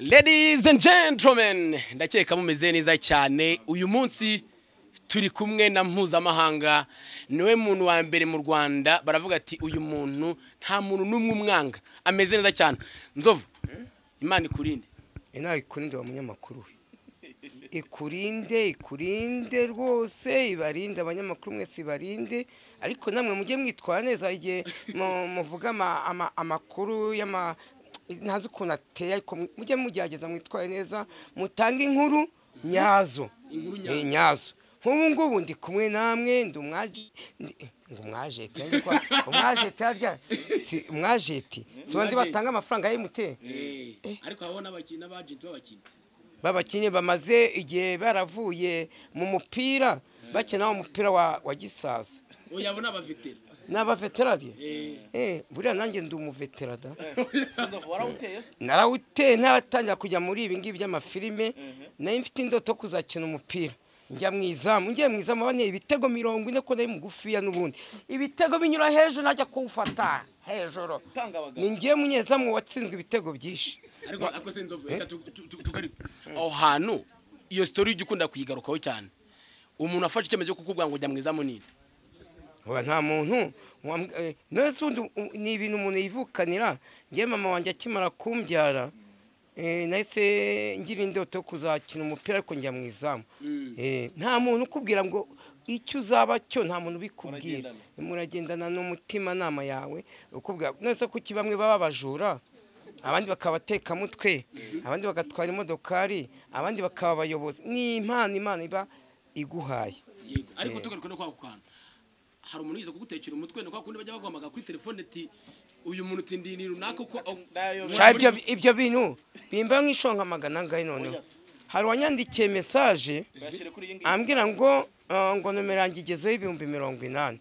Ladies and gentlemen, ndakeka mumeze neza cyane. Uyu munsi turi kumwe na mpuzamahanga, niwe muntu wa mbere mu Rwanda baravuga ati uyu muntu nta muntu numwe umwanga, ameze neza cyane. Nzovu, Imana ikurinde. Ina ikurinde wa munyamakuru. Ikurinde rwose, ibarinde abanyamakuru mwese ibarinde, ariko namwe mujye mwitwara neza igihe muvuga amakuru y'ama ntazi ukuntu ateye, ariko mujye mugerageza mwitware neza, mutanga inkuru nyazo. Nk'ubu ngubu ndi kumwe namwe, ndi umwajeti si bandi batanga amafaranga y'imute, ariko abona abakina n'abagenti babakinye bamaze igihe baravuye mu mupira bakina umupira wa Gisaza. Uyabona abavetera n'abaveterari buriya nanjye ndi umuveterada. Narawuteye ntaratangira kujya muri ibi ngibi by'amafilime, nayo mfite indoto kuzakina umupira, njya mwizamu abane ibitego 40 ko nayo mugufiya n'ubundi ibitego binyura hejuru najya kuwufata hejuru, ni ngiye munyezamu watsinzwe ibitego byinshi. ariko Nzovu reka tugari aho hantu iyo story y'ugikunda kuyigarukaho cyane. Umuntu afashe icyemezo cyo kukubwira ngo jya mwizamu nini? Nta muntu nese ni ibintu umuntu yivukanira. Ngiye mama wanjye akimara kumbyara nahise ngira indoto kuzakina umupira, ariko njya mwizamu. Nta muntu ukubwira ngo icyo uzaba cyo, nta muntu bikubwira, muragendana n'umutima nama yawe ukubwira. Nese ko kibamwe baba bajura, abandi bakabateka mutwe, abandi bagatwara imodokari, abandi bakaba abayobozi. Ni Imana iba iguhaye. Ariko tugaruka no kwa kukana, hari umuntu yize kugutekera umutwe, no kwa kundi bajya bagwamaga kuri telefone ati uyu muntu tindini runaka uko ibyo bintu bimba nk'ishonka magana ngahe. Noneho hari wanyandikiye message ambwira ngo nomero yanjye igezeho 80,000.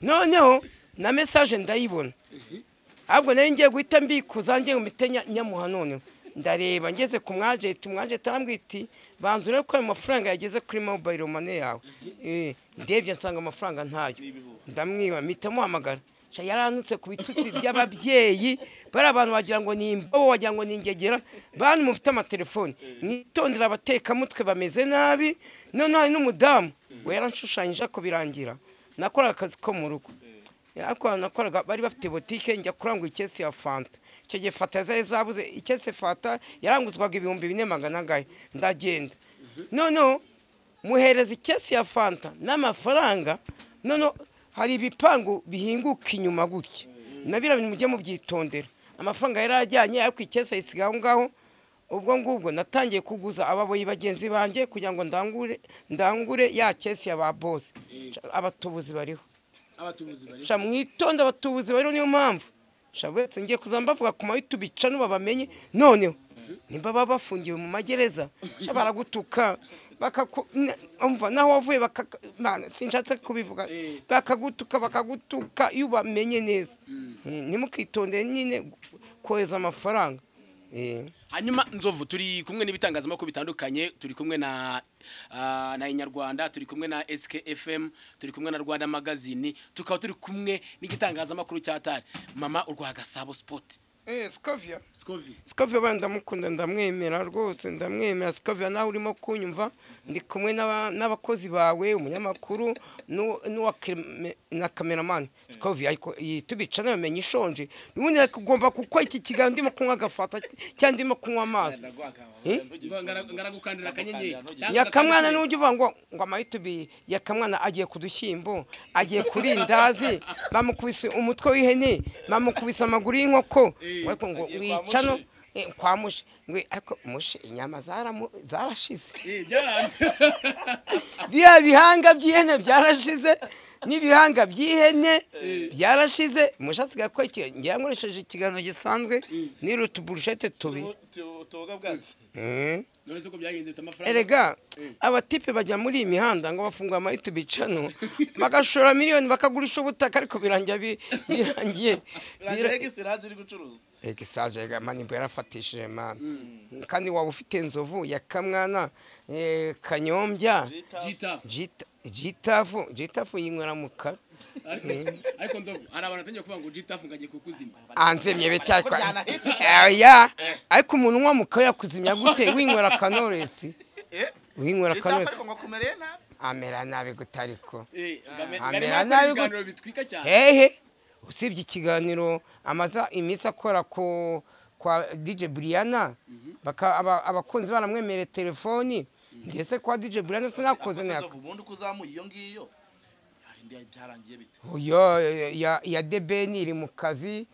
Noneho na message ndayibona, ahubwo nayo ngiye guhita mbikuza ngiye mu mitenya nyamuha. Noneho ndareba ngeze ku mwajeti arambwiti banzure ko amafaranga yageze kuri mobile money yawe. Ndebye nsanga amafaranga ntayo, ndamwiba mpita muhamagara. Yaranutse ku bitutsi by'ababyeyi, bari abantu bagira ngo ni imbobo, wagira ngo ni ingegera, bantu mufite amatelefone mwitondera abateka mutwe bameze nabi. None hari n'umudamu we yaranshushanyije ko birangira nakoraga akazi ko mu rugo, nakoraga bari bafite botike, njya kurangura ikesi ya fanta. Icyo gihe fanta zari zabuze, ikesi fanta yaranguzwaga 4,400 ngahe. Ndagenda noneho muhereza ikesi ya fanta n'amafaranga. Noneho hari ibipangu bihinguka inyuma gutya, nabira bintu mujye mubyitondera. Amafaranga yarajyanye, ariko ikesi ayisiga aho ngaho. Ubwo ngubwo natangiye kuguza ababoyi bagenzi banjye kugira ngo ndangure ya kesi ya ba boss. Abatubuzi bariho, mwitonde abatubuzi bariho. Niyo mpamvu shabetse ngiye kuzambavuga ku YouTube bicano babamenye. Noneho nimba baba bafungiwe mu magereza baragutuka umva naho wavuye sinshatse kubivuga, bakagutuka iyo bamenye neza. Ntimukitonde nyine kohereza amafaranga. Hanyuma Nzovu, turi kumwe n'ibitangazamakuru bitandukanye, turi kumwe na Inyarwanda, turi kumwe na SKFM, turi kumwe na Rwanda Magazine, tukaba turi kumwe n'igitangazamakuru cya Tari Mama urwa Gasabo Sport. Scovia ndamukunda, ndamwemera rwose, ndamwemera. Scovia nawe urimo kunyumva, ndi kumwe n'abakozi bawe, umunyamakuru na cameraman. Scovia ariko tubica namenye ishonje, nubundi ugomba kuko iki kiganiro ndimo kunywa gafata cyangwa ndimo kunywa amazi. Ngaragukandira akanyenyeri yakamwana n'ujye uvuga ngo amahitubi yakamwana agiye kudushyimbo, agiye kuri indazi, bamukubise umutwe w'ihene, bamukubise amaguru y'inkoko, ariko ngo wicano kwa mushe ngwe, ariko mushe inyama zarashize. Biya bihanga by'ihene byarashize, n'ibihanga by'ihene byarashize. Mushe asigaye ko ngiye nkoresheje ikiganiro gisanzwe n'irutu burushete tubi. None ko byagenze amafaranga. Erega abatipe bajya muri imihanda ngo bafungwa ama YouTube channel bagashora miliyoni bakagurisha ubutaka, ariko birangiye Siraje iri gucuruza. Siraje mani bwo yarafatishije man. Kandi waba ufite Nzovu ya Kamwana, Kanyombya, Jitafu yinywera mukara. ariko nzovu hari abantu batangiye kuvuga ngo Gitafu ngagiye kukuzima anzemye betakwa ya ariko umuntu unywa mukaya kuzimya gute winywera kanoresi winywera kanoresi amera nabi gutariko amera nabi ibiganiro bitwika cyane hehe usibye ikiganiro amaza imisi akora kwa DJ Briana abakunzi baramwemereye telefoni ndetse kwa DJ Briana sinakoze nako ubundi kuzamuye iyo ngiyo byarangiye bite uyo ya Debeni iri mu kazi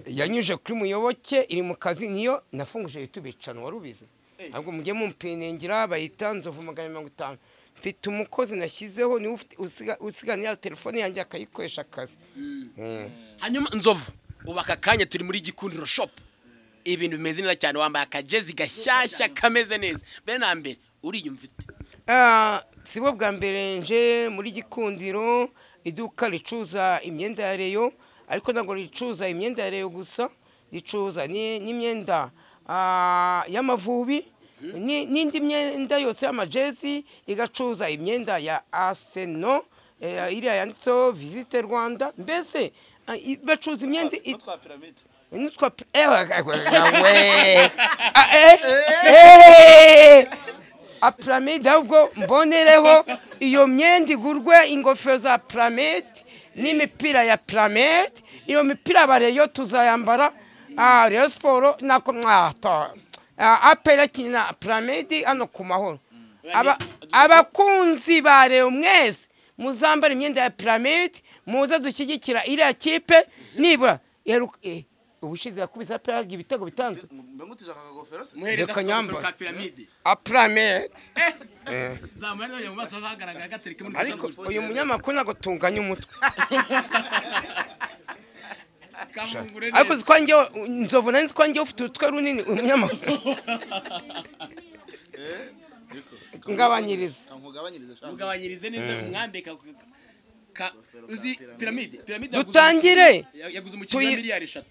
yanyuje kuri Muyoboke iri mu kazi niyo nafunguje YouTube channel warubize ahubwo mujye mumpinengira bayita Nzovu 150 mfite umukozi nashyizeho ni usiganira telefone yanjye akayikoresha akazi hanyuma Nzovu ubaka kanya turi muri Gikundiro shop ibintu bimeze neza cyane wambaye akajezi gashyashya kameze neza mbere na mbere uriyumvite sibo bwa mbere nje muri Gikundiro iduka ricuza imyenda ya Reyo ariko ntabwo ricuza imyenda ya Reyo gusa ricuza n'imyenda y'Amavubi n'indi myenda yose y'amajezi igacuza imyenda ya Arsenal iriya yanditseho Visit Rwanda mbese bacuza imyenda twa Pyramide nitwa a Pyramide ahubwo mbonereho iyo myenda igurwe ingofero za Pyramide n'imipira ya Pyramide iyo mipira bareyo tuzayambara Rayon Sport nako apera kina Pyramide ano ku mahoro abakunzi bareyo mwese muzambara imyenda ya Pyramide muze dushyigikira iriya kipe nibura ubushize yakubisa peraga ibitego bitanze mbengutije akagofero se muhereza nyamba ka Pyramide a Pyramide zamara yo maso hagaragara gatereke muri ariko uyu munyamakuru nago tunganya umutwe ariko zikwange Nzovu nanzi kwange ufite utwe runini umunyamakuru ngabanyiriza ugabanyirize neza umwambeka uzi Pyramide dutangire yaguze umukinnyi wa miliyari 3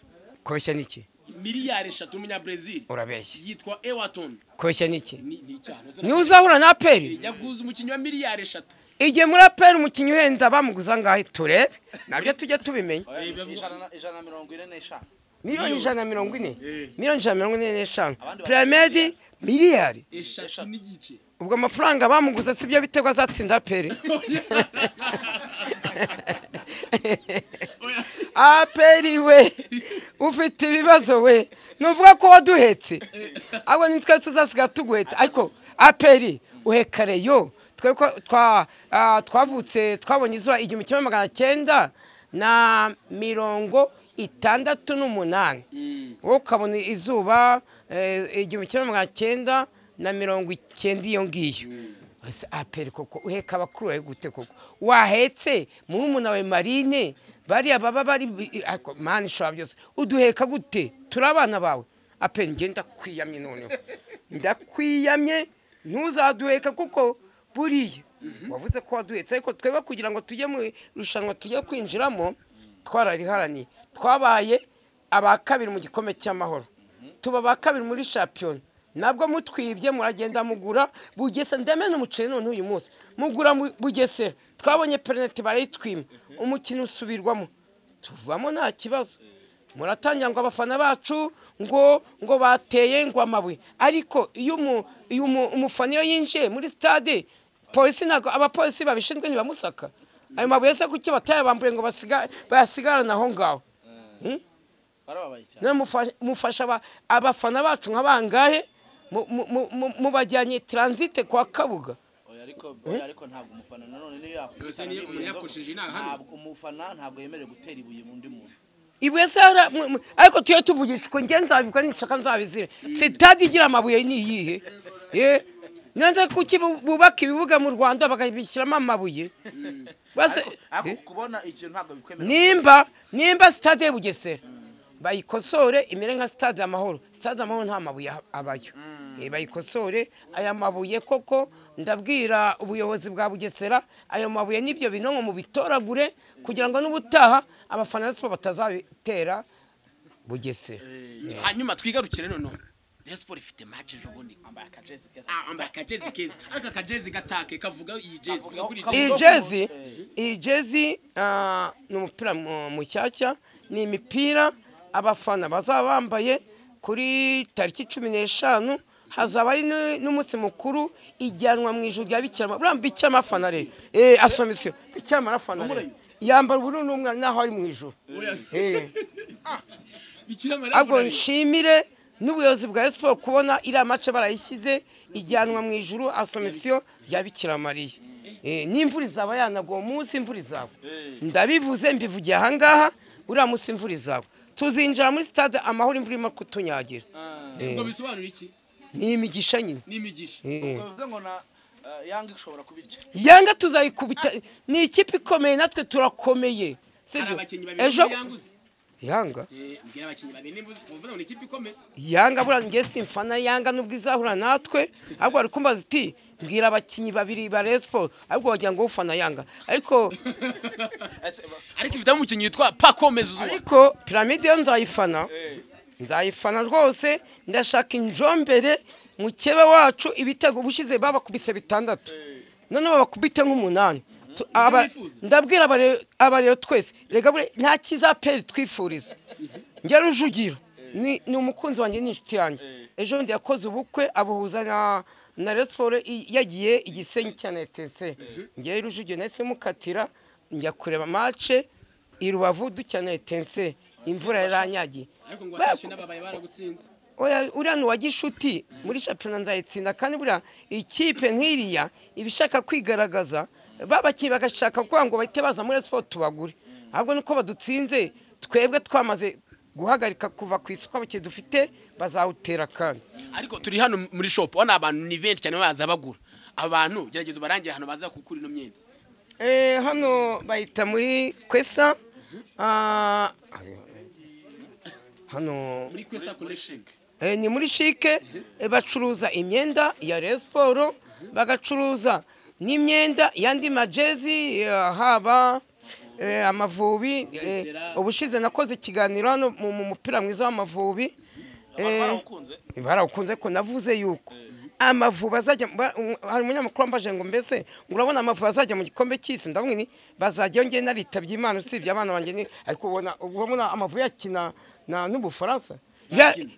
kobeshya niki miliyari 3 umunya Brazil urabeshya yitwa Everton kobeshya niki ni cyane ni uzahura na Aperi yaguze umukinnyi wa miliyari 3 igihe muri Aperi umukinnyi uhenda bamuguza ngahe turebe nabyo tujya tubimenya 145 miliyoni 140 miliyoni 145 Pyramide miliyari 3 n'igice ubwo amafaranga bamuguza sibyo bitego azatsinda Aperi Aperi we ufite ibibazo we nuvuga ko waduhetse abo nitwe tuzasiga tuguhetse ariko Aperi uheka Reyo tweko twavutse twabonye izuba 1968 wowe ukabona izuba 1990 iyo ngiyo Aperi koko uheka abakuru we gute koko wahetse muri umuna we Marine bariya baba bari mani shwa byose uduheka gute turabana bawe Aperi ngenda kwiyamye noneho ndakwiyamye ntuzaduheka kuko buriye wavuze ko waduhetse ariko tweba kugira ngo tujye mu rushanwa tujye kwinjiramo twarariharaniye twabaye abakabiri mu gikombe cy'amahoro tuba abakabiri muri champion nabwo mutwibye muragenda mugura Bugese ndemene umuceri none uyu munsi mugura Bugese twabonye penalty barayitwima umukino usubirwamo tuvamo nta kibazo muratangira ngo abafana bacu ngo bateye ngo amabuye ariko iyo umufana yinjiye muri stade polisi nago abapolisi babishinzwe ntibamusaka ayo mabuye se kuki batayabambuye ngo bayasigarana aho ngaho mufasha abafana bacu nkabangahe mubajyanye transit kwa Kabuga ariko ntabwo umufana nanone niyo yakoshije ntabwo umufana ntabwo yemerewe gutera ibuye mu ndi muntu ibuye se ariko tuye tuvugisha ko ngenzabivuga nishaka nzabizire stade igira amabuye ni yihe nanze kuki bubaka ibibuga mu Rwanda bakabishyiramo amabuye base kubona ikintu ntabwo bikwemera nimba stade Bugesera bayikosore imere nka stade Amahoro nta mabuye abayo bayikosore aya mabuye koko ndabwira ubuyobozi bwa Bugesera ayo mabuye nibyo binonko mu bitoragure kugira ngo n'ubutaha abafana bose batazabitera Bugesera hanyuma twigarukire none Rayon Sport ifite match ejo bundi ambaye akajezi keza ambaye akajezi keza ariko akajezi gatake kavuga iyi jezi vuga kuri iyi jezi ni umupira mushyashya ni imipira abafana bazaba bambaye kuri tariki 15 hazaba ari n'umunsi mukuru ijyanwa mu ijuru rya Bikira buriya Bikira Mafana rero asomisiyo Bikira Mafana rero yambara ubururu n'umwana naho ari mu ijuru ahubwo nshimire n'ubuyobozi bwa Sport kubona iriya mace barayishyize ijyanwa mu ijuru asomisiyo rya Bikira Mariya n'imvura izaba yanaguwe munsi imvura izaba ndabivuze mbivugiye ahangaha uriya munsi imvura izaba tuzinjira muri stade amahoro imvura irimo kutunyagira ngo bisobanura iki ni imigisha nyine ni imigisha uvuze ngo na Yanga ishobora kubirya Yanga tuzayikubita ni ikipe ikomeye natwe turakomeye sibyo ejo Yanga mbwira abakinyi babiri nimbuze uvuga ngo ni ikipe ikomeye Yanga bura ngiye simfana Yanga nubwo izahura natwe ahubwo ari kumbaza iti mbwira abakinyi babiri ba Rayon Sport ahubwo wagira ngo ufana Yanga ariko ifite umukinyi yitwa Pacome Zouzoua ariko Pyramide yo nzayifana rwose ndashaka injombere mukebe wacu ibitego bushize babakubise 6 none babakubite nk'umunani ndabwira abarero twese rega bure nta kizaperi twifuriza nge Rujugiro ni umukunzi wanjye n'inshuti yanjye ejo ndi yakoze ubukwe abuhuza na Rayon Sport yagiye igisenyi cyane ETC nge Rujugiro nese mukatira njya kureba match irubavu ducyane ETC imvura yaranyagiye ariko ngo atashe n'ababaye baragutsinze oya uriya wa gishuti muri champion nzayitsinda kandi buriya ikipe nk'iriya ibishaka kwigaragaza babaki bagashaka kwa ngo bahite baza muri Sport tubagure ahubwo nuko badutsinze twebwe twamaze guhagarika kuva ku isuko abaki dufite bazawutera kandi ariko turi hano muri shop wana abantu ni benshi cyane baza bagura abantu gerageza barangiye hano baza kukura ino myenda hano bayita muri Kwesa hano muri Kwesa collection ni muri shike bacuruza imyenda ya Rayon Sport bagacuruza n'imyenda yandi majezi haba amavubi ubushize nakoze ikiganiro hano mu mupira mwiza w'amavubi barawukunze ko navuze yuko amavubi azajya hari umunyamakuru ambaje ngo mbese urabona amavubi azajya mu gikombe cy'isi ndabona ni bazajya ngiye naritabye Imana usibye abana banjye ni ariko ubona amavubi yakina n'Ubufaransa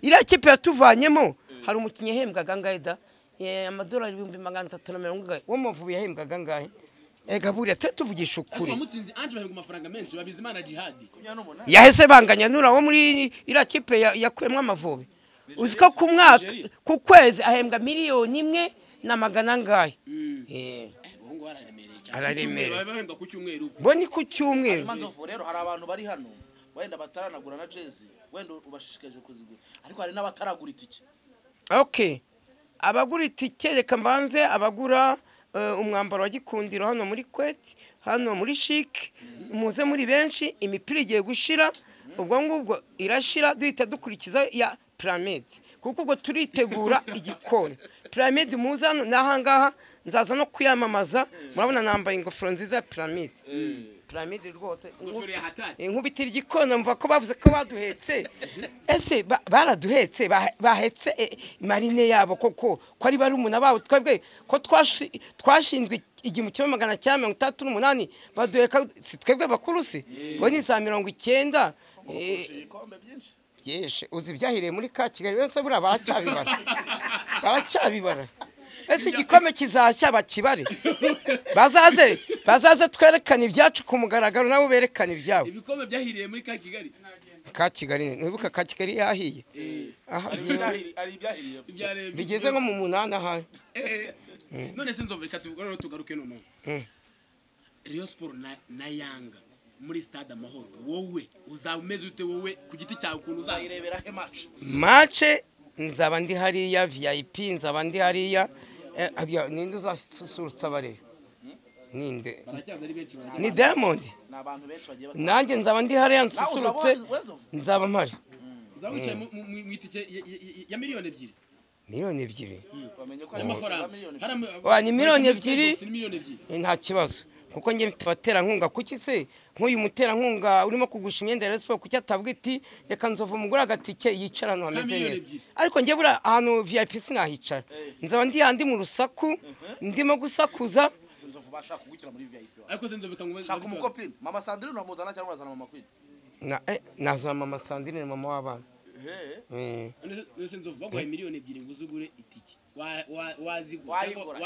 iriya kipe yatuvanyemo hari umukinnyi yahembwaga ngaida amadolari 340 wo Mavubi yahembwaga ngahe ega buriya tuvugisha ukuri amutsinzi anje bahembwa amafaranga menshi babizimana Jihad yahese banganya nura wo muri iriya kipe yakwemwa Amavubi uziko ku mwaka ku kwezi ahembwa miliyoni 1 ngahe bongo araremereye bahembwa ku cyumweru bo ni ku cyumweru manzovu rero hari abantu bari hano wenda bataranagura na jezi wenda ubashishikaje kuzigura ariko hari n'abataragura itike okay abagura itike reka mbanze abagura umwambaro wa gikundiro hano muri Kweti hano muri Chic muze muri benshi imipira igiye gushira ubwo ngubwo irashira duhita dukurikiza ya Pyramide kuko ubwo turitegura igikoni Pyramide muzano nahangaha nzaza no kuyamamaza murabona nambaye ingofero nziza ya Pyramide rwose inkubitira igikona mva ko bavuze ko baduhetse ese baraduhetse bahetse marine yabo koko ko ari bari umuntu abaho twebwe ko twashinzwe 1938 baduheka si twebwe bakuru si ngo ni za 90 yeshe uzi byahiriye muri ka Kigali wese bura baracyabibara ese igikombe kizashya bakibare bazaze twerekana ibyacu ku mugaragaro nabo berekana ibyabo ibikombe byahiriye muri ka Kigali nibuka ka Kigali yahiye bigeze nko mu 8 aha none sinzobeka tugaruke none Rayon Sport na Yanga muri stade amahoro wowe uzameze ute wowe ku giti cyawe ukuntu uzayirebera he match nzaba ndi hariya VIP nzaba ndi hariya ninde uzasusurutsa bare ninde ni Diamond nabantu benshi bagiye nanjye nzaba ndi hariya nsusurutse nzaba mpari uzawicaye mu itike ya miliyoni 2 miliyoni 2 y'amafaranga ni miliyoni 2 nta kibazo kuko njye mfite abaterankunga. Kuki se nk'uyu muterankunga urimo kugusha imyenda ya Rayon Sports kuki atavuga iti reka nzova umugura agatike yicara ahantu hameze neza? Ariko njye buriya ahantu VIP sinahicara, nzaba ndi handi mu rusaku ndimo gusakuza. Sinzovu bashaka kugukira muri VIP. ariko Sinzovu bikangubaza Shaka umukopine mama Sandrine uramuzana cyangwa urazana mama Queen? Nazana mama Sandrine, mama w'abana. Sinzovu baguhaye miliyoni 2 ngo uzugure itike wazigura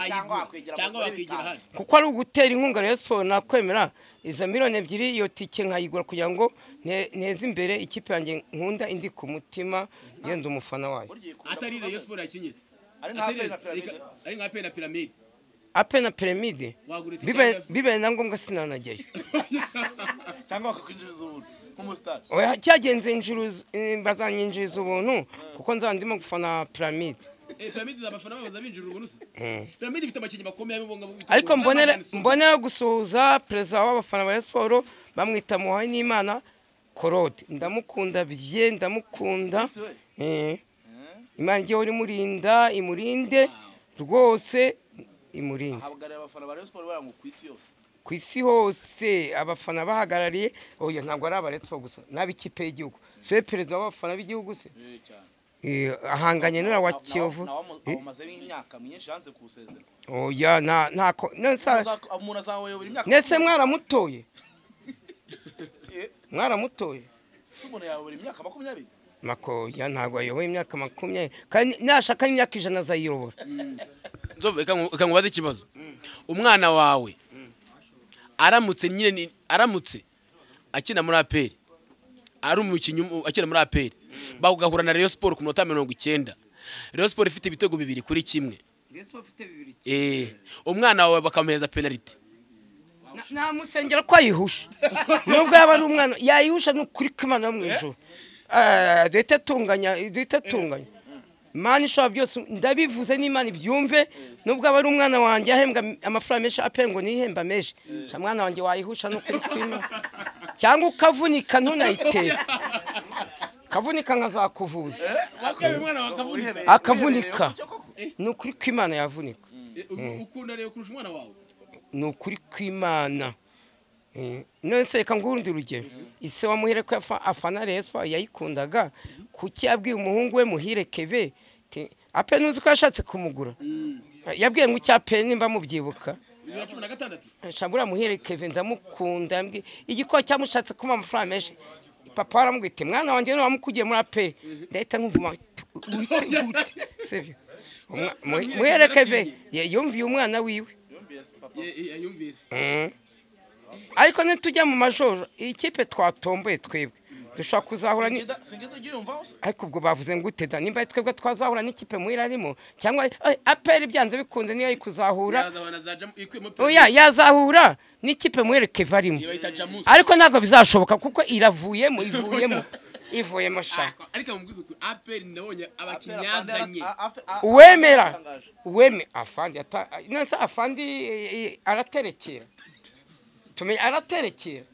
cyangwa wakwigira hano, kuko ari ugutera inkunga Rayon Sports. Nakwemera izo miliyoni 2 iyo tike nkayigura kugira ngo neze imbere ikipe yanjye nkunda indi ku mutima, yenda umufana wayo. atari Rayon Sports yakinyeze, ari nka Pena Pyramide. Apena Pyramide bibe na ngombwa sinanajyayo cyangwa bakakwinjiriza ubuntu nk'umustar. oya cyagenze injuru bazanyinjiriza ubuntu kuko nzandimo gufana Pyramide. Pyramide z'abafana babaza binjira ubuntu se. Pyramide ifite amakinyi bakomeye abibonga. Ariko mbonera gusuhuza perezida w'abafana ba Rayon Sports bamwita Muhayimana Claude, ndamukunda bye, ndamukunda. Imana igiye uri murinda imurinde rwose, imurinde. Ahagarariye abafana ba Rayon Sports barangu kwisi yose. Kwisi hose abafana bahagarariye, oya ntabwo ari aba Rayon Sports gusa, n'abikipe y'igihugu. So perezida w'abafana b'igihugu se ahanganye n'ura wa Kiyovu. Amaze imyaka myinshi hanze kusezera. Oya ntako nesa umuntu azawuyobora imyaka. Nese mwaramutoye. Mwaramutoye. Umuntu yayobora imyaka 20. Makoya ntabwo ayoboye imyaka 20 kandi nashaka imyaka 100 azayirobora. Nzovu ikangubaza ikibazo. Umwana wawe aramutse akina muri APR, ari umukinnyi akina muri APR, bagahura na Rayon Sports ku minota 90. Rayon Sports ifite ibitego 2-1. Rayon Sports ifite 2-1. Umwana wawe bakamuheza penalty. Na musengera ko ayihusha. Nubwo yaba ari umwana yayihusha n'ukuri kw'Imana yo mu ijuru. Dete tunganya. Imana ishobora byose, ndabivuze n'Imana ibyumve. Nubwo aba ari umwana wanjye ahembwa amafaranga menshi APR ngo nihemba menshi, mwana wanjye wayihusha n'ukuri kw'Imana. Cyangwa ukavunika ntunayiteye. Kavunika nkazakuvuza. Akavunika. N'ukuri kw'Imana yavunika. Ukunda rero kurusha umwana wawe? N'ukuri kw'Imana. None se reka ngurundi urugero. Ise wa Muhire ko afana Rayon Sports yayikundaga, kuki yabwiye umuhungu we Muhire Keve ape nuzi ko yashatse kumugura. Yabwiye ngo icyape nimba mubyibuka 2016 Shambura Muhire Keve ndamukunda, yambwiye igiko cyamushatse kuma amafaranga menshi. Papa aramwite mwana wanjye no wamukugiye muri APR, ndahita nkumva sevyo. Muhire Keve yumviye umwana wiwe. Yumvise. Ariko nitujya mu majoro ikipe twatomboye twebwe dushaka kuzahura ni ariko ubwo bavuze ngo uteda nimba twebwe twazahura n'ikipe muhira arimo cyangwa APR byanze bikunze niyo kuzahura. Oya yazahura n'ikipe muhere Keva arimo, ariko ntabwo bizashoboka kuko ivuyemo shaka. Ariko mubwiza ko APR ndabonye abakinyazanye uweme afandi nasa afandi araterekera araterekera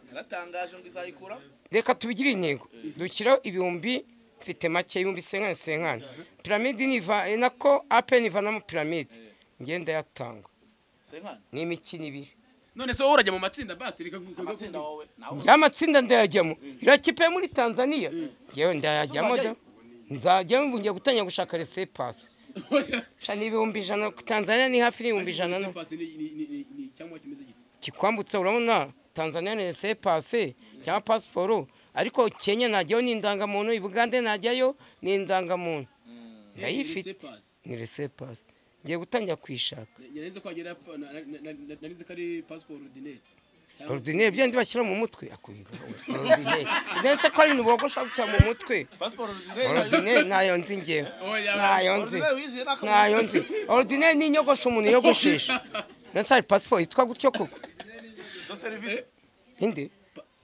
yaratangaje ngo izayikura. Reka tubigire intego dukiraho ibihumbi mfite make ibihumbi 50 Pyramide niva nako APR nivana mu Pyramide ngenda yatanga 50 ni imikino 2. None se wowe urajya mu matsinda basi reka amatsinda wowe y'amatsinda ndayajyamo. Irakipe muri Tanzania yewe ndayajyamo nzajyamo ngiye gutanya gushaka resepasi. Shani ibihumbi 100 Tanzania ni hafi y'ibihumbi 100 no. Cyangwa kimeze gito. Kikwambutsa urabona Tanzania ni resepasi cyangwa passport, ariko Kenya najyayo ni indangamuntu, Uganda najyayo ni indangamuntu. Ndayifite ni resepasi. Ngiye gutangira kwishaka. Nyaneze kwagera narize kari passport ordinaire. Ordinaire byandi bashyira mu mutwe akubira. Ordinaire. Ndetse ko ari nubogosha gucya mu mutwe. Passport Ordinaire nayo nzi ngewe. Nayo nzi. Ordinaire ni inyogosho umuntu yogoshesha. Ndetse ari passport itwa gutyo koko. De service. Inde?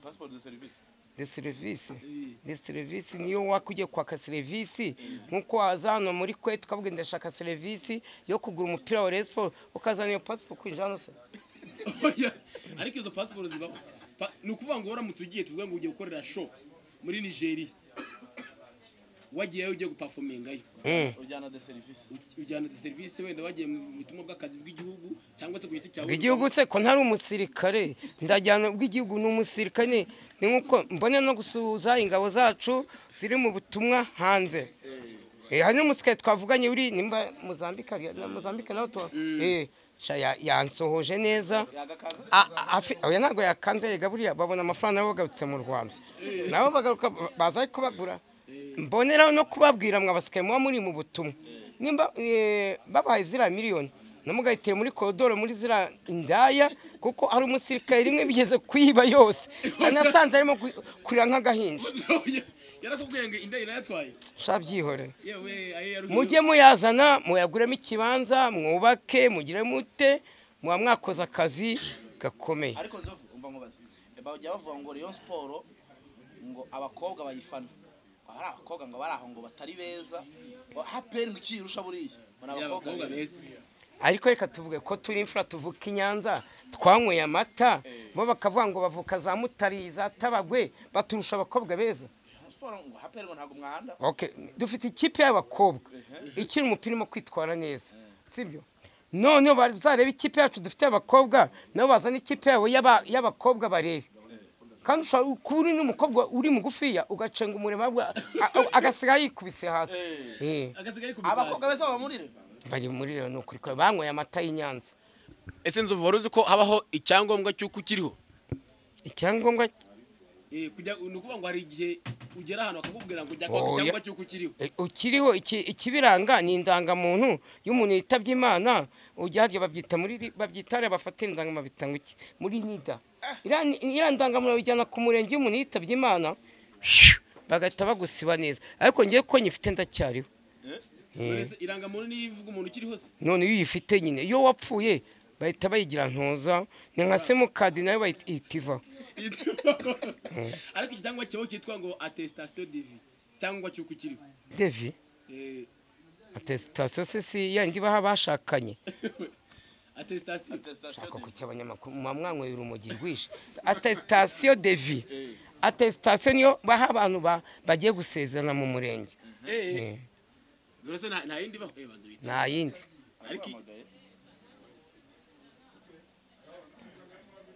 Passport de service. De service niyo wakugiye kwaka service nkuko wazano muri kwe tukavuga ndashaka service yo kugura umupira wa Rayon Sports ukazana iyo passport kwinjira no se. Ariko izo passport zibaho nukuvuga ngo uramutse ugiye tuvuga ngo ugiye gukorera show muri Nigeria wagiyeyo ugiye guperformingayo ujyana de service ujyana de service wenda wagiye mu butumwa bw'akazi bw'igihugu cyangwa se ku giti cyawe bw'igihugu se ko ntari umusirikare ndajyana bw'igihugu n'umusirikare ni nkuko mbone no gusuhuza ingabo zacu ziri mu butumwa hanze hari n'umusirikare twavuganye uri nimba Mozambique nawe to yansohoje neza oya ntabwo yakanze yega buriya babona amafaranga nabo bagarutse mu Rwanda nabo bagaruka baza ariko bagura mboneraho no kubabwira mwa basikaye muba muri mu butumwa nimba babahaye zira miliyoni namugahitire muri koridoro muri zira indaya kuko ari umusirikare rimwe bigeze kwiba yose nasanze arimo kurira nk'agahinja yarakubwiye ngo indaya irayatwaye shabyihore mujye muyazana muyaguremo ikibanza mwubake mugire mute muba mwakoze akazi gakomeye ariko nzovu umva nkubaza bajya bavuga ngo Rayon Sport ngo abakobwa bayifana ari abakobwa ngo bari aho ngo batari beza haperi ngo ikirusha buriya bona abakobwa beza ariko reka tuvuge ko turi imfura tuvuka inyanza twanyweye amata bo bakavuga ngo bavuka za Mutari za Tabagwe baturusha abakobwa beza haperi ngo ntago mwahanda okay dufite ikipe y'abakobwa ikiri umupira mo kwitwara neza sibyo none bazareba ikipe yacu dufite abakobwa nabo bazana ikipe yabo y'abakobwa barebe kandi kuri n'umukobwa uri mugufiya ugacenga umurema agasiga yikubise hasi abakobwa beza bamurire bari muri no kuri ko banyweye amata y'Inyanza ese nzovu waruzi ko habaho icyangombwa cy'uko ukiriho icyangombwa kujya nukuvuga ngo hari igihe ugera ahantu bakakubwira ngo jya kwa cyangwa cy'uko ukiriho ikibiranga ni indangamuntu y'umuntu yitabye Imana ujya harya babyitare bafatira indangama bitanga iki muri nida irandangamuntu bijyana ku murenge y'umuntu yitabye Imana bagahita bagusiba neza ariko ngiye ko nyifite ndacyariho irangamuntu nivuga umuntu ukiriho se none iyo uyifite nyine iyo wapfuye bahita bayigira ntoza ni nka semukadi nayo bayitiva ariko cyangwa cyo cyitwa ngo attestation de vie cyangwa cyuko ukiriho de vie attestation se si yandi baha bashakanye attestation ako cy'abanyamakuru mwamwanywera urumogi rwishe attestation de vie attestation yo baha abantu bagiye gusezerana mu murenge Zose nta yindi baho nta yindi ariko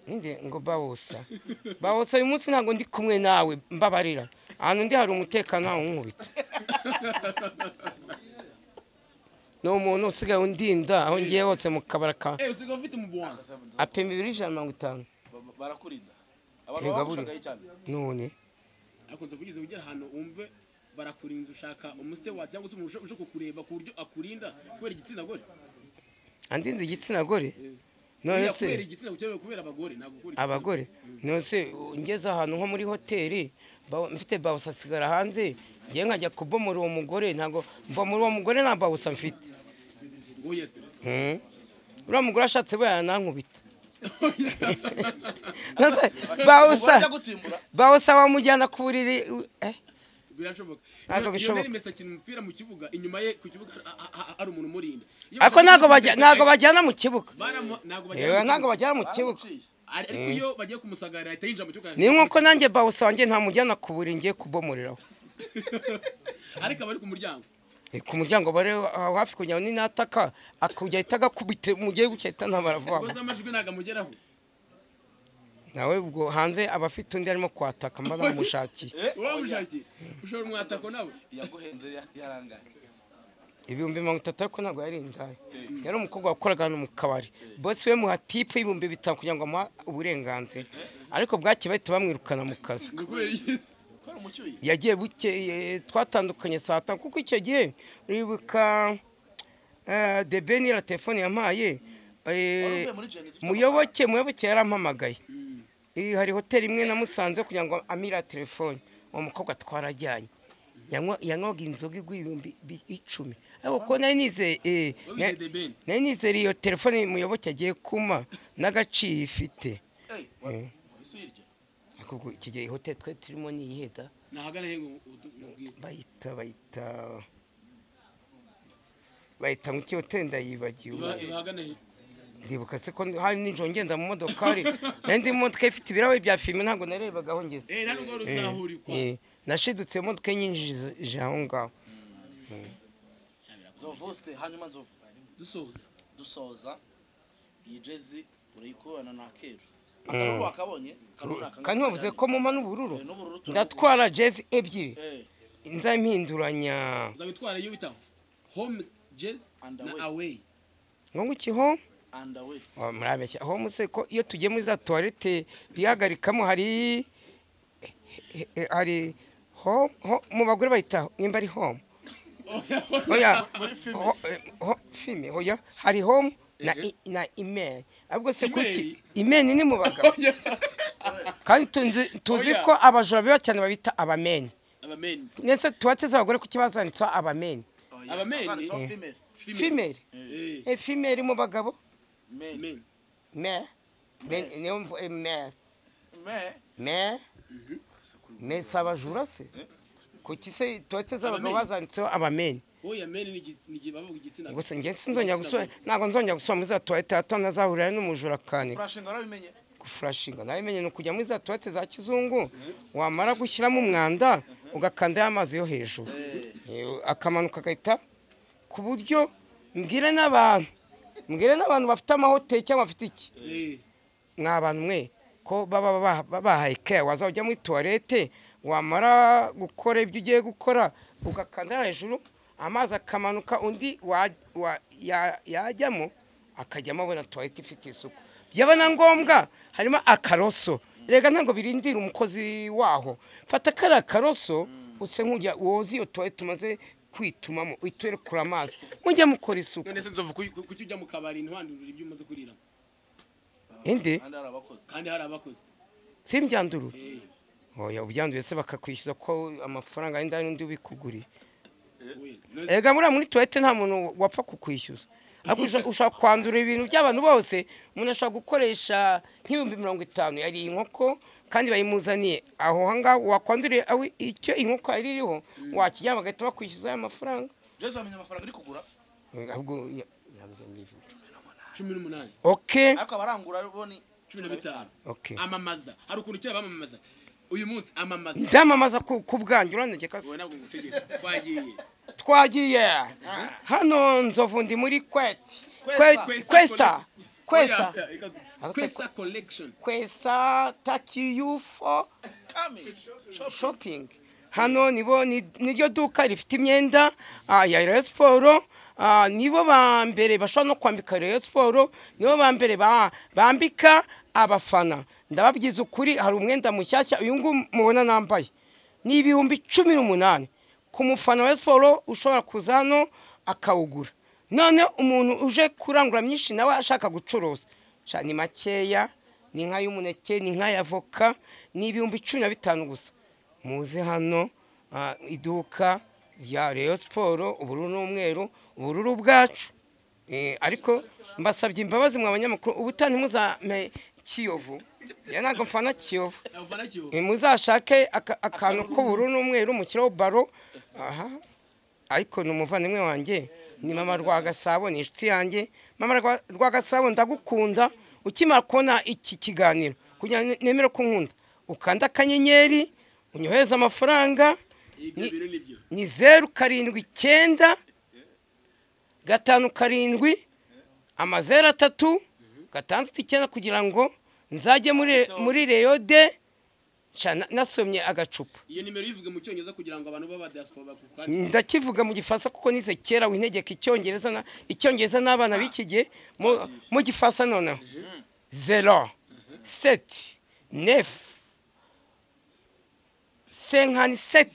ninde ngo bawusa uyu munsi ntago ndi kumwe nawe mbabarira ahantu ndi hari umutekano aho nkubita no umuntu usigaye undinda aho ngiye hose mu kabaraka usigaye ufite umubwanza apema 250 barakurinda abantu bagushagaye cyane none akunze kugize ugera ahantu umve barakurinza ushaka umusite wa cyangwa se umuntu uje kukureba ku buryo akurinda kubera igitsina gore andinde igitsina gore none se kubera igitsina kubera abagore ntabwo kuri abagore none se ngeze ahantu nko muri hoteli mfite bawusa sigara hanze ngiye nkajya kubomora uwo mugore ntabwo mbomora uwo mugore nta bawusa mfite yes uriya mugore ashatse we yanankubita bawusa wamujyana ku buriri birashoboka ntabwo bishoboka Messi akina umupira mu kibuga inyuma ye ku kibuga ari umuntu umurinda ariko ntabwo bajyana mu kibuga ntabwo bajyana mu kibuga ariko iyo bagiye kumusagarira ahita yinjira mu kibuga ni nkuko nanjye bawusa wanjye ntamujyana ku buriri ngiye kubomoreraho ariko abari ku muryango ku muryango bare hafi kugira ngo ninataka akujya ahita agakubite mugiye gucyahita ntabaravamo gusa amajwi ntago amugeraho nawe ubwo hanze abafite undi arimo kwataka mba namushakiye wamushakiye ushobora umwatako nawe yaguhenze yarangaye 30 ariko ntabwo yari indaya yari umukobwa wakoraga hano mu kabari bosi we muha tipe 5,000 kugira ngo amuha uburenganzira ariko bwaki bahita bamwirukana mu kazi yagiye buke twatandukanye saa 5 kuko icyo gihe uribuka de Beni la telefone yampaye muyoboke yarampamagaye hari hoteli imwe namusanze kugira ngo amira telefone uwo mukobwa twarajyanye yanywaga inzoga igura 10,000 ariko ko nari nizeye iyo telefone muyoboke agiye kuma n'agaciro ifite akubwo iki gihe hoteli twe turimo ni iheda nahagana he bayita mu hoteli ndayibagiwe bahagana he ndibuka se ko hari n'injoro ngenda mu modokari nandi modoka ifite ibirahure bya filime ntabwo narebagaho ngeze nashidutse imodoka nyinjije aho ngaho. Zovuste hanyuma nzovu dusoza iyi jezi urayikubana na Keru akaruru wakabonye kandi wavuze ko muma n'ubururu ndatwara jezi ebyiri nzampinduranya uzabitwara iyo bitaho home jezi na away ngo iki home and away murabeshya home se ko iyo tugiye muri za toilette bihagarikamo hari home mu bagore bayita nimba ari home oya fime oya hari home na email ahubwo se kuki email ni mu bagabo kandi tuzi ko abajura biba cyane babita abameni nese tuwatse z'abagore ku kibazanitsa abameni female female mu bagabo me sabajura se kuki se tuwatse z'abagabo bazanitsa abameni oya meni ni gibabo gitsina gusa nge sinzongera gusubira nago nzongera gusubira muri za toilette atona zahurira n'umujura kane Frashinga arabimenye gufrashinga nabimenye no kujya muri za toilette za kizungu wamara gushyiramo umwanda ugakanda y'amazi yo hejuru akamanuka gahita ku buryo mbwire n'abantu bafite amahoteli cyangwa bafite iki n'abantu mwe ko baba bahaye care waza ujya muri toilette wamara gukora ibyo ugiye gukora ugakanda hejuru amazi akamanuka undi yajyamo akajyamo abona toilette ifite isuku byaba na ngombwa harimo akaroso rega ntabwo birindira umukozi waho fata kara akaroso use nk'ujya woza iyo toilette umaze kwitumamo uyitere kuri amazi mujya mukora isuku none se nzovu kuki ujya mu kabari ntwandurira ibyo umaze kuriramo inde kandi hari abakozi simbyandurura oya ubyanduye se bakakwishyuza ko amafaranga y'indani undi ubikuguriye ega muri toilette nta muntu wapfa kukwishyuza ushaka kwandura ibintu by'abantu bose umuntu ashaka gukoresha nk'ibihumbi 50 yari inkoko kandi bayimuzaniye aho hanga wakwanduriye icyo inkoko ari iriho wakijya bagahita bakwishyuza aya mafaranga jeza amenya amafaranga iri kugura ahubwo 18 okay ariko abarangura boni 15 okay amamaza hari ukuntu cyaba bamamaza uyu munsi amamaza ndamamaza ku bwanjye uranegeka wowe nabwo ngutegeka twagiye hano nzovu ndi muri Questa collection Questa taki you for shopping hano niryo duka rifite imyenda ya Rayon Sport nibo ba mbere bashobora no kwambika Rayon Sport nibo ba mbere bambika abafana ndababyiza ukuri hari umwenda mushyashya uyu ngo mubona nambaye ni 18,000 ku mufana wa Sport ushobora kuzano akawugura none umuntu uje kurangura myinshi nawe ashaka gucuruza ni makeya ni nka y'umuneke ni nka yavoka ni 15,000 gusa muze hano iduka ya Rayon Sport ubururu n'umweru ubururu bwacu ariko mbasabye imbabazi mu abanyamakuru ubutani muzame Kiyovu ntabwo mfana Kiyovu muzashake akantu k'ubururu n'umweru mu kiraho baro ariko ni umuvandimwe wanjye ni mama Rwagasabo ni inshuti yanjye mama Rwagasabo ndagukunda ukimara kubona iki kiganiro kugira nemere ko nkunda ukanda akanyenyeri unyohereza amafaranga ni 079 5 7 6 kugira ngo nzajye muri Reyode nasomye agacupa iyo nimero yivuge mu cyongereza kugira ngo abantu baba diaspora bakukane ndakivuga mu gifaransa kuko nize kera wintegeka icyongereza n'abana bikigiye mu gifaransa noneho 0 7 9 57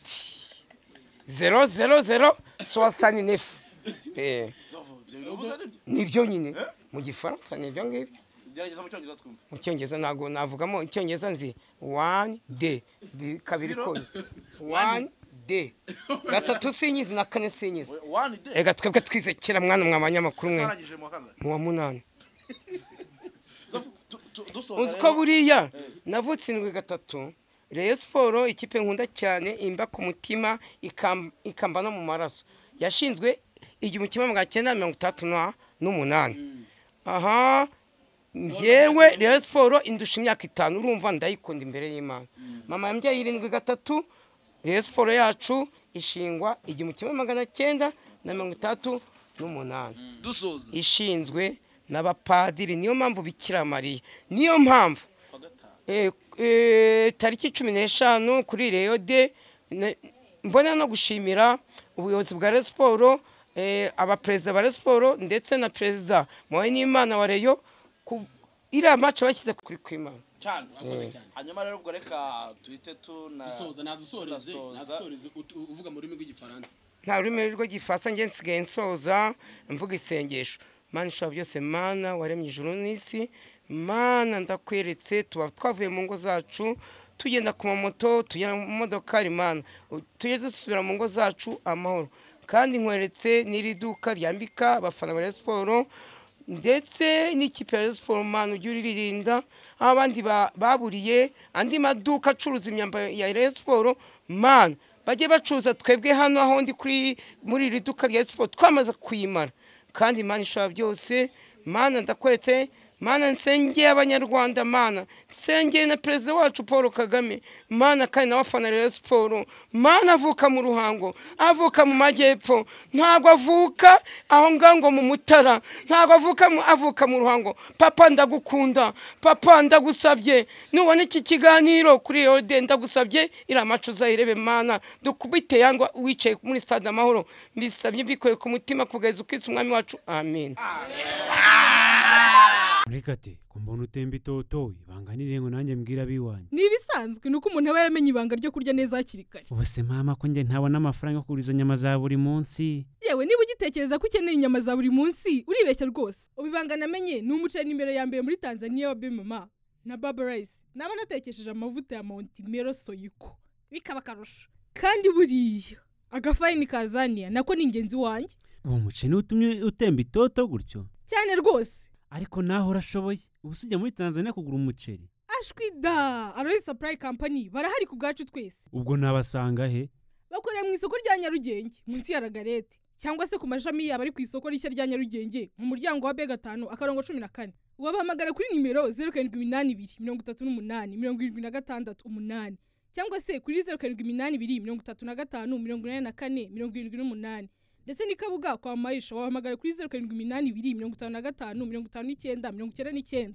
000 69 nibyo nyine mu gifaransa nibyo ngibyo gerageza mu cyongereza twumva mu cyongereza nago navugamo icyongereza nzi 1 day kabiri ko 1 day gatatu sinyizi na kane sinyizi 1 day ega twebwe twize kera mwana mwabanyamakuru mwe saragije mu kangahe mu wa 8 dusoza uzko buriya navutse 7 Rayon Sport ikipe nkunda cyane imba ku mutima ikamba no mu maraso yashinzwe 1968 aha ngewe Rayon Sport indusha imyaka 5 urumva ndayikunda imbere y'Imana mama yambyaye 7 Rayon Sport yacu ishingwa 1968 dusoza ishinzwe n'abapadiri, niyo mpamvu Bikira Mariya, niyo mpamvu tariki 15 kuri Rayon Day mbona no gushimira ubuyobozi bwa Rayon Sport, abaperezida ba Rayon Sport ndetse na perezida Muhawenimana wa Rayon iriya match bashyize kuri kwimana cyane. Hanyuma rero ubwo reka tuhite nadusoreze uvuga mu rurimi rw'igifaransa. nta rurimi rw'igifaransa njye nsigaye nsoza mvuga isengesho. Mana ishobora byose, Mana waremye ijuru n'isi, Mana ndakweretse tuba twavuye mu ngo zacu tugenda ku mamoto tugenda mu modoka, Mana tujye dusubira mu ngo zacu amahoro, kandi nkweretse n'iri duka ryambika abafana ba Rayon Sport ndetse n'ikipe ya Rayon Sport, Mana ujye uririnda abandi baburiye andi maduka acuruza imyambaro ya Rayon Sport, Mana bajye bacuruza, twebwe hano aho ndi muri iri duka rya Rayon Sport twamaze kuyimara. Kandi Mana ishobora byose, Mana ndakweretse, Mana nsengeye abanyarwanda, Mana nsengeye na perezida wacu Paul Kagame, Mana kandi n'abafana Rayon Sport, Mana avuka mu Ruhango, avuka mu Majyepfo, ntabwo avuka aho ngango mu Mutara, ntabwo avuka mu Ruhango. Papa ndagukunda, papa ndagusabye, nubona iki kiganiro kuri Rayon Day ndagusabye ira macu uzayirebe, Mana dukubite yangwa wicaye muri stade Amahoro, mbisabye bikoye ku mutima kugeza ukitse umwami wacu, amen. Murekate kumbona utemba itoto ibanga nirengo nanjye mbwira biwanye. Nibisanzwe nuko umuntu aba yaramenye ibanga ryo kurya neza hakiri kare. Ubuse mama ko nge ntabona amafaranga yo kugura izo nyama za buri munsi. Yewe niba ugitekereza ko ukeneye inyama za buri munsi uribeshya rwose. Ubibanga namenye ni umuceri imbere ya mbere muri Tanzania wa Bemama na Baba Rice. Naba natekesheje amavuta ya Mount Mero Soyiko bikaba karusho. Kandi buriya agafarini kazania nako ni ingenzi wanjye. Uwo muceri utumye utemba itoto gutyo cyane rwose. Ariko naho urashoboye ubusujya muri Tanzania kugura umuceri. Ashwida Aloy Supply Company barahari ku gacu twese. Ubwo nabasanga he? Bakorera mu isoko rya Nyarugenge munsi ya Ragarete, cyangwa se ku mashami yaba ari ku isoko rishya rya Nyarugenge mu muryango wa B5 akarongo 14. Wabahamagara kuri nimero 07823876 cyangwa se kuri 0782354478 ndetse ni Kabuga kwa Mayisha wabahamagara kuri 0782555999.